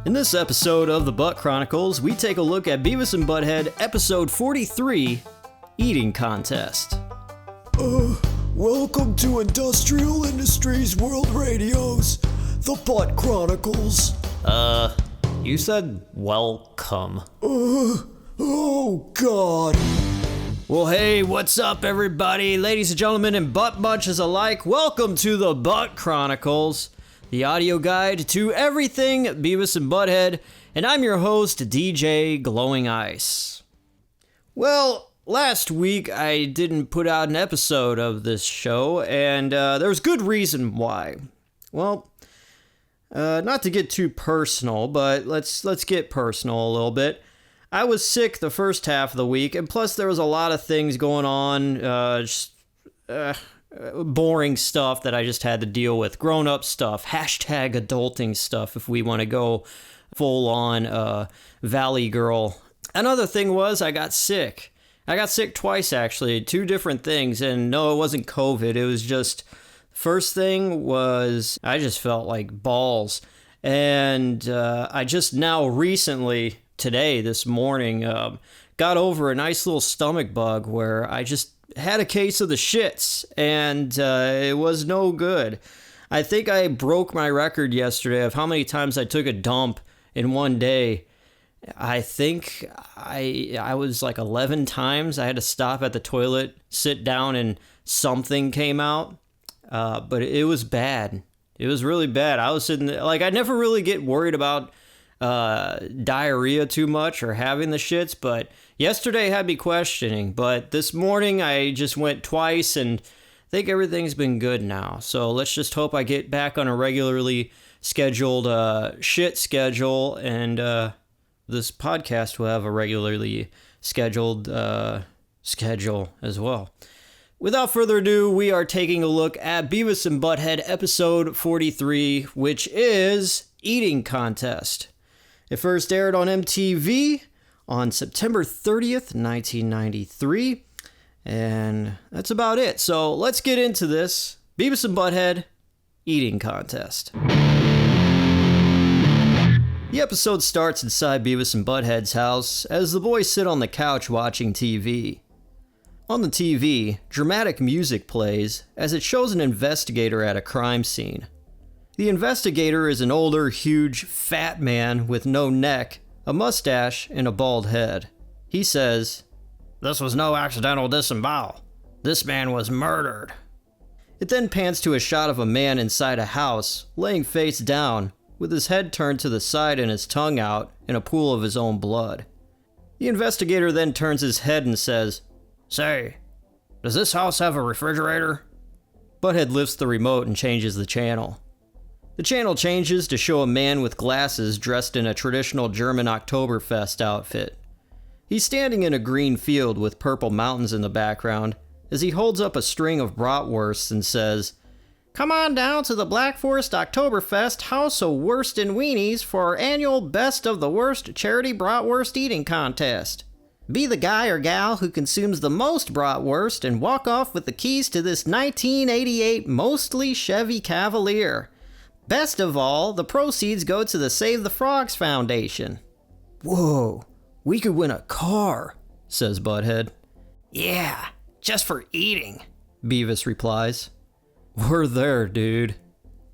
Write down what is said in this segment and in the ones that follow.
In this episode of the Butt Chronicles, we take a look at Beavis and Butt-Head episode 43, Eating Contest. Welcome to Industrial Industries World Radio's The Butt Chronicles. You said welcome. Oh God. Well, hey, what's up, everybody? Ladies and gentlemen and butt bunches alike, welcome to the Butt Chronicles, the audio guide to everything Beavis and Butt-Head, and I'm your host, DJ Glowing Ice. Well, last week I didn't put out an episode of this show, and there's good reason why. Well, not to get too personal, but let's get personal a little bit. I was sick the first half of the week, and plus there was a lot of things going on, boring stuff that I just had to deal with. Grown-up stuff, hashtag adulting stuff if we want to go full-on Valley Girl. Another thing was I got sick. I got sick twice, actually, two different things, and no, it wasn't COVID. It was just, first thing was I just felt like balls, and I just now recently, today, this morning, got over a nice little stomach bug where I just had a case of the shits, and it was no good. I think I broke my record yesterday of how many times I took a dump in one day. I think I was like 11 times. I had to stop at the toilet, sit down, and something came out. But it was bad. It was really bad. I was sitting there, like, I never really get worried about diarrhea too much or having the shits, but yesterday had me questioning. But this morning I just went twice, and I think everything's been good now. So let's just hope I get back on a regularly scheduled shit schedule, and this podcast will have a regularly scheduled schedule as well. Without further ado, we are taking a look at Beavis and Butt-Head episode 43, which is Eating Contest. It first aired on MTV on September 30th, 1993, and that's about it. So let's get into this. Beavis and Butt-Head Eating Contest. The episode starts inside Beavis and Butt-Head's house as the boys sit on the couch watching TV. On the TV, dramatic music plays as it shows an investigator at a crime scene. The investigator is an older, huge, fat man with no neck, a mustache, and a bald head. He says, "This was no accidental disembowel. This man was murdered." It then pans to a shot of a man inside a house, laying face down, with his head turned to the side and his tongue out in a pool of his own blood. The investigator then turns his head and says, "Say, does this house have a refrigerator?" Butthead lifts the remote and changes the channel. The channel changes to show a man with glasses dressed in a traditional German Oktoberfest outfit. He's standing in a green field with purple mountains in the background as he holds up a string of bratwursts and says, "Come on down to the Black Forest Oktoberfest House of Wurst and Weenies for our annual Best of the Worst charity bratwurst eating contest. Be the guy or gal who consumes the most bratwurst and walk off with the keys to this 1988 mostly Chevy Cavalier. Best of all, the proceeds go to the Save the Frogs Foundation." "Whoa, we could win a car," says Butt-Head. "Yeah, just for eating," Beavis replies. "We're there, dude."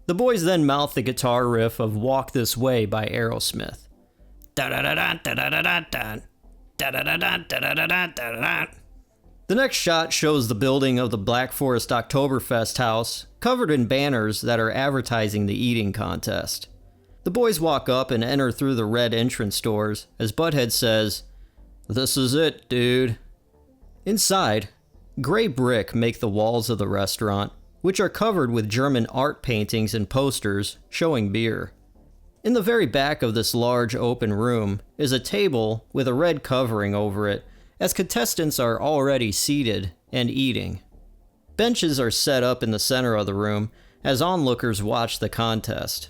The boys then mouth the guitar riff of Walk This Way by Aerosmith. Da-da-da-da-da-da-da-da. Da-da-da-da-da-da-da-da. The next shot shows the building of the Black Forest Oktoberfest house, covered in banners that are advertising the eating contest. The boys walk up and enter through the red entrance doors as Butt-Head says, "This is it, dude." Inside, gray brick make the walls of the restaurant, which are covered with German art paintings and posters showing beer. In the very back of this large open room is a table with a red covering over it, as contestants are already seated and eating. Benches are set up in the center of the room as onlookers watch the contest.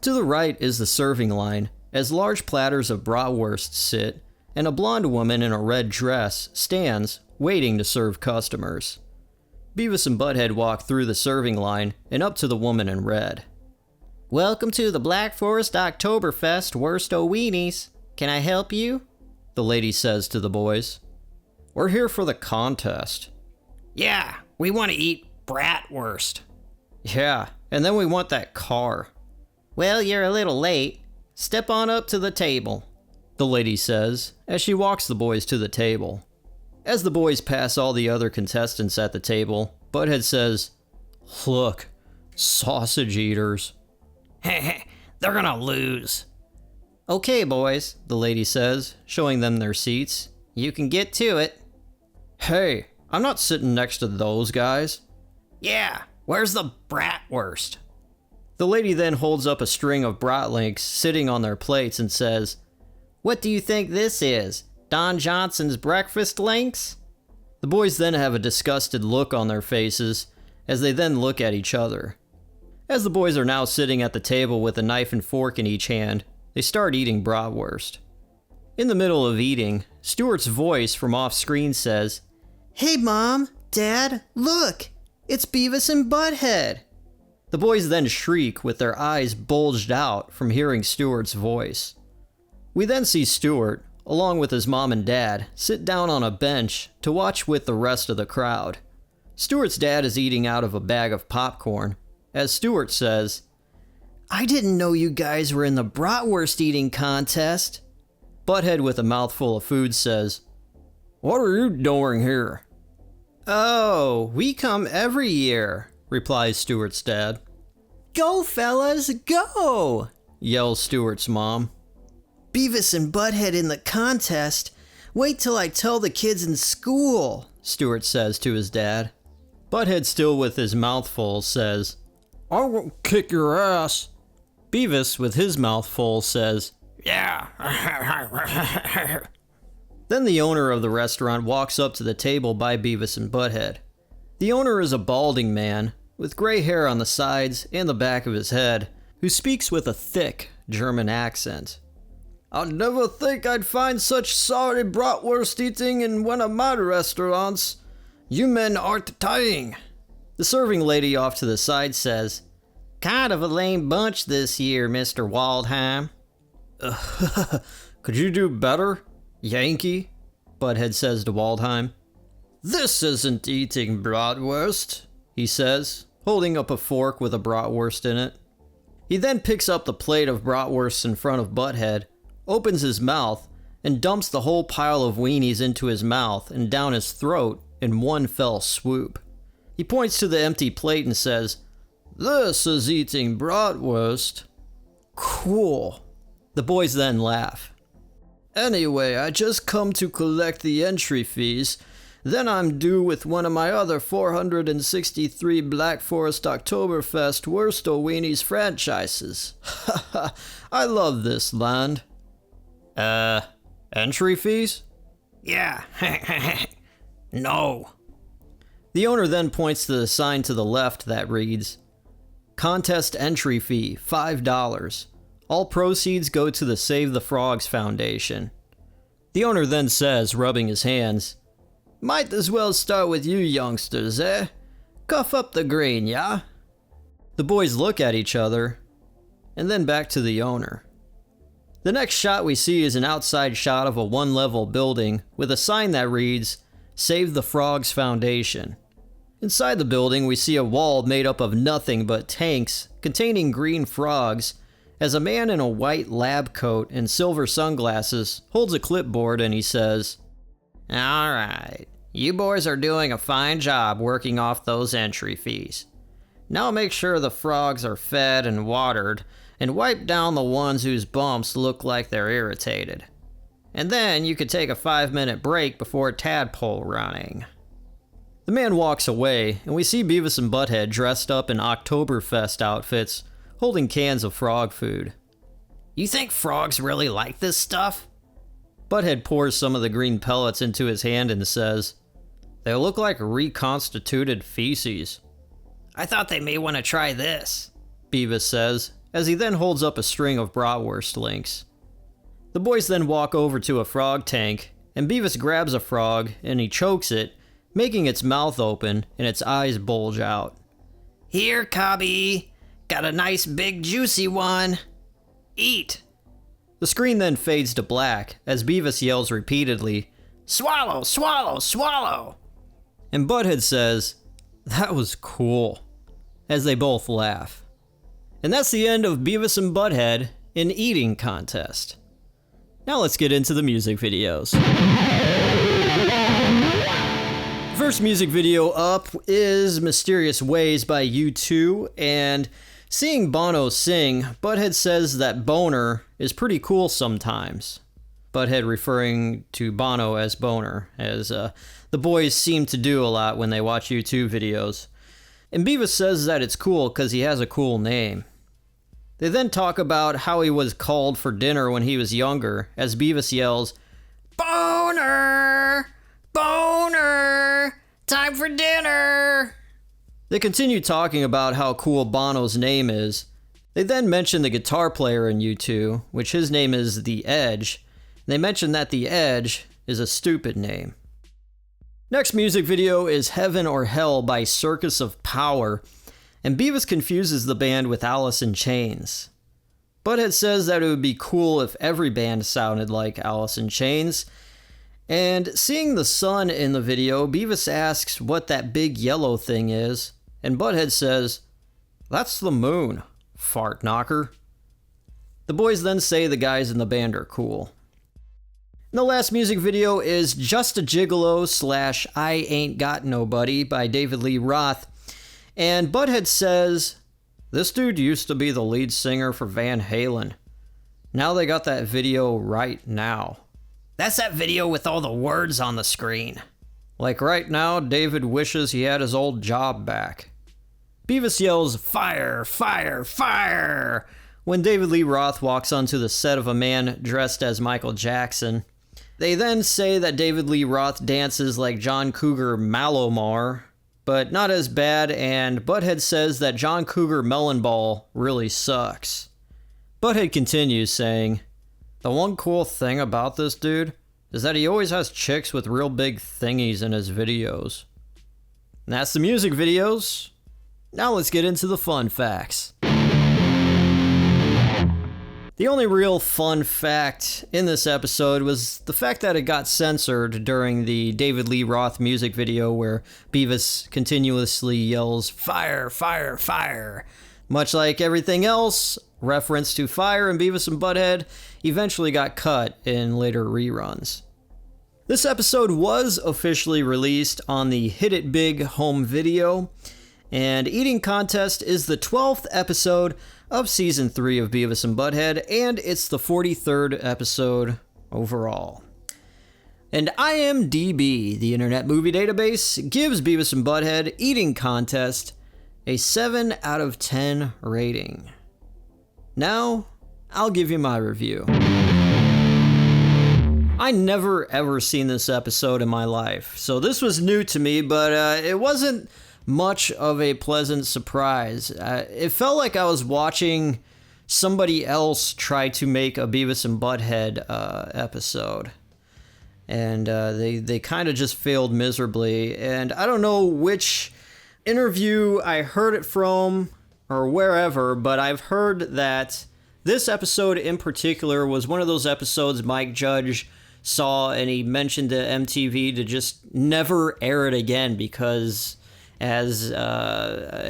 To the right is the serving line, as large platters of bratwurst sit, and a blonde woman in a red dress stands, waiting to serve customers. Beavis and Butt-Head walk through the serving line and up to the woman in red. Welcome to the Black Forest Oktoberfest Worst O' Weenies. Can I help you? The lady says to the boys. We're here for the contest. Yeah, we want to eat bratwurst. Yeah, and then we want that car. Well, you're a little late. Step on up to the table, the lady says, as she walks the boys to the table. As the boys pass all the other contestants at the table, Butt-Head says, Look, sausage eaters. They're gonna lose. Okay, boys, the lady says, showing them their seats. You can get to it. Hey, I'm not sitting next to those guys. Yeah, where's the bratwurst? The lady then holds up a string of bratlinks sitting on their plates and says, What do you think this is? Don Johnson's breakfast links? The boys then have a disgusted look on their faces as they then look at each other. As the boys are now sitting at the table with a knife and fork in each hand, they start eating bratwurst. In the middle of eating, Stuart's voice from off-screen says, Hey Mom, Dad, look! It's Beavis and Butt-Head! The boys then shriek with their eyes bulged out from hearing Stuart's voice. We then see Stuart, along with his mom and dad, sit down on a bench to watch with the rest of the crowd. Stuart's dad is eating out of a bag of popcorn, as Stuart says, I didn't know you guys were in the bratwurst eating contest. Butt-Head with a mouthful of food says, What are you doing here? Oh, we come every year, replies Stuart's dad. Go, fellas, go, yells Stuart's mom. Beavis and Butt-Head in the contest. Wait till I tell the kids in school, Stuart says to his dad. Butt-Head, still with his mouth full, says, I won't kick your ass. Beavis, with his mouth full, says, Yeah. Then the owner of the restaurant walks up to the table by Beavis and Butt-Head. The owner is a balding man, with gray hair on the sides and the back of his head, who speaks with a thick German accent. I'd never think I'd find such sorry bratwurst eating in one of my restaurants. You men aren't dying. The serving lady off to the side says, Kind of a lame bunch this year, Mr. Waldheim. Could you do better, Yankee? Butt-Head says to Waldheim. This isn't eating bratwurst, he says, holding up a fork with a bratwurst in it. He then picks up the plate of bratwurst in front of Butt-Head, opens his mouth, and dumps the whole pile of weenies into his mouth and down his throat in one fell swoop. He points to the empty plate and says, This is eating bratwurst. Cool. The boys then laugh. Anyway, I just come to collect the entry fees. Then I'm due with one of my other 463 Black Forest Oktoberfest Worst O' Weenies franchises. I love this land. Entry fees? Yeah. No. The owner then points to the sign to the left that reads, Contest entry fee, $5. All proceeds go to the Save the Frogs Foundation. The owner then says, rubbing his hands, Might as well start with you youngsters, eh? Cough up the green, yeah? The boys look at each other, and then back to the owner. The next shot we see is an outside shot of a one-level building with a sign that reads, Save the Frogs Foundation. Inside the building, we see a wall made up of nothing but tanks containing green frogs, as a man in a white lab coat and silver sunglasses holds a clipboard and he says, All right, you boys are doing a fine job working off those entry fees. Now make sure the frogs are fed and watered, and wipe down the ones whose bumps look like they're irritated. And then you could take a 5-minute break before tadpole running. The man walks away, and we see Beavis and Butt-Head dressed up in Oktoberfest outfits, holding cans of frog food. You think frogs really like this stuff? Butt-Head pours some of the green pellets into his hand and says, They look like reconstituted feces. I thought they may want to try this, Beavis says, as he then holds up a string of bratwurst links. The boys then walk over to a frog tank, and Beavis grabs a frog and he chokes it, making its mouth open and its eyes bulge out. Here, Cubby! Got a nice big juicy one. Eat. The screen then fades to black as Beavis yells repeatedly, "Swallow, swallow, swallow!" And Butt-Head says, "That was cool," as they both laugh. And that's the end of Beavis and Butt-Head, an eating contest. Now let's get into the music videos. First music video up is Mysterious Ways by U2, and seeing Bono sing, Butt-Head says that boner is pretty cool sometimes. Butt-Head referring to Bono as boner, as the boys seem to do a lot when they watch U2 videos. And Beavis says that it's cool because he has a cool name. They then talk about how he was called for dinner when he was younger, as Beavis yells, "Boner! Boner! Time for dinner!" They continue talking about how cool Bono's name is. They then mention the guitar player in U2, which his name is The Edge. They mention that The Edge is a stupid name. Next music video is Heaven or Hell by Circus of Power, and Beavis confuses the band with Alice in Chains. Butt-Head says that it would be cool if every band sounded like Alice in Chains. And seeing the sun in the video, Beavis asks what that big yellow thing is, and Butt-Head says, "That's the moon, fart knocker." The boys then say the guys in the band are cool. And the last music video is Just a Gigolo / I Ain't Got Nobody by David Lee Roth. And Butt-Head says, "This dude used to be the lead singer for Van Halen. Now they got that video right now. That's that video with all the words on the screen. Like right now, David wishes he had his old job back." Beavis yells, "Fire, fire, fire!" when David Lee Roth walks onto the set of a man dressed as Michael Jackson. They then say that David Lee Roth dances like John Cougar Malomar, but not as bad, and Butt-Head says that John Cougar Melonball really sucks. Butt-Head continues saying, "The one cool thing about this dude is that he always has chicks with real big thingies in his videos." And that's the music videos. Now let's get into the fun facts. The only real fun fact in this episode was the fact that it got censored during the David Lee Roth music video where Beavis continuously yells, "Fire, fire, fire." Much like everything else, reference to fire in Beavis and Butt-Head eventually got cut in later reruns. This episode was officially released on the Hit It Big home video, and Eating Contest is the 12th episode of Season 3 of Beavis and Butt-Head, and it's the 43rd episode overall. And IMDb, the Internet Movie Database, gives Beavis and Butt-Head Eating Contest a 7 out of 10 rating. Now, I'll give you my review. I never ever seen this episode in my life, so this was new to me, but it wasn't much of a pleasant surprise. It felt like I was watching somebody else try to make a Beavis and Butt-Head episode. And they kind of just failed miserably. And I don't know which interview I heard it from or wherever, but I've heard that this episode in particular was one of those episodes Mike Judge saw and he mentioned to MTV to just never air it again because, as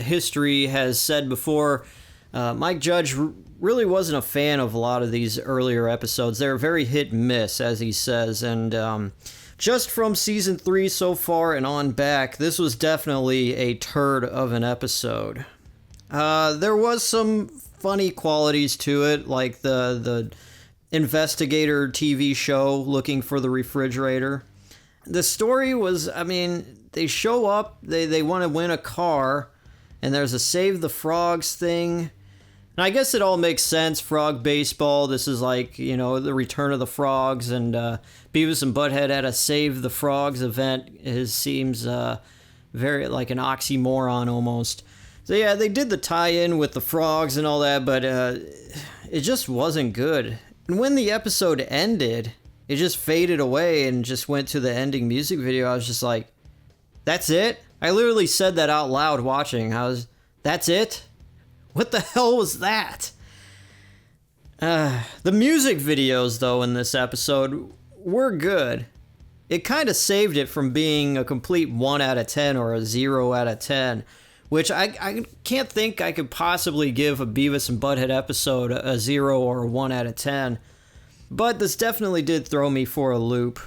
history has said before, Mike Judge really wasn't a fan of a lot of these earlier episodes. They're very hit and miss, as he says, and just from Season 3 so far and on back, this was definitely a turd of an episode. There was some funny qualities to it, like the investigator TV show looking for the refrigerator. The story was, I mean, they show up, they want to win a car, and there's a Save the Frogs thing. And I guess it all makes sense. Frog baseball, this is like, you know, the return of the frogs, and Beavis and Butt-Head at a Save the Frogs event. It seems very like an oxymoron almost. So yeah, they did the tie-in with the frogs and all that, but it just wasn't good. And when the episode ended, it just faded away and just went to the ending music video. I was just like, that's it? I literally said that out loud watching. That's it? What the hell was that? The music videos, though, in this episode were good. It kind of saved it from being a complete 1 out of 10 or a 0 out of 10, which I can't think I could possibly give a Beavis and Butt-Head episode a 0 or a 1 out of 10. But this definitely did throw me for a loop.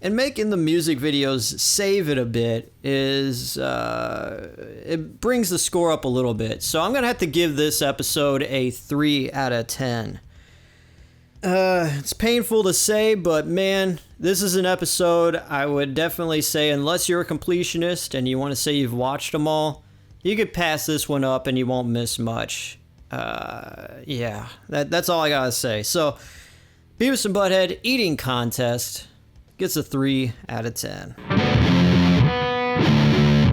And making the music videos save it a bit it brings the score up a little bit. So I'm going to have to give this episode a 3 out of 10. It's painful to say, but man, this is an episode I would definitely say, unless you're a completionist and you want to say you've watched them all, you could pass this one up and you won't miss much. Yeah, that's all I gotta say. So, Beavis and Butt-Head Eating Contest gets a 3 out of 10.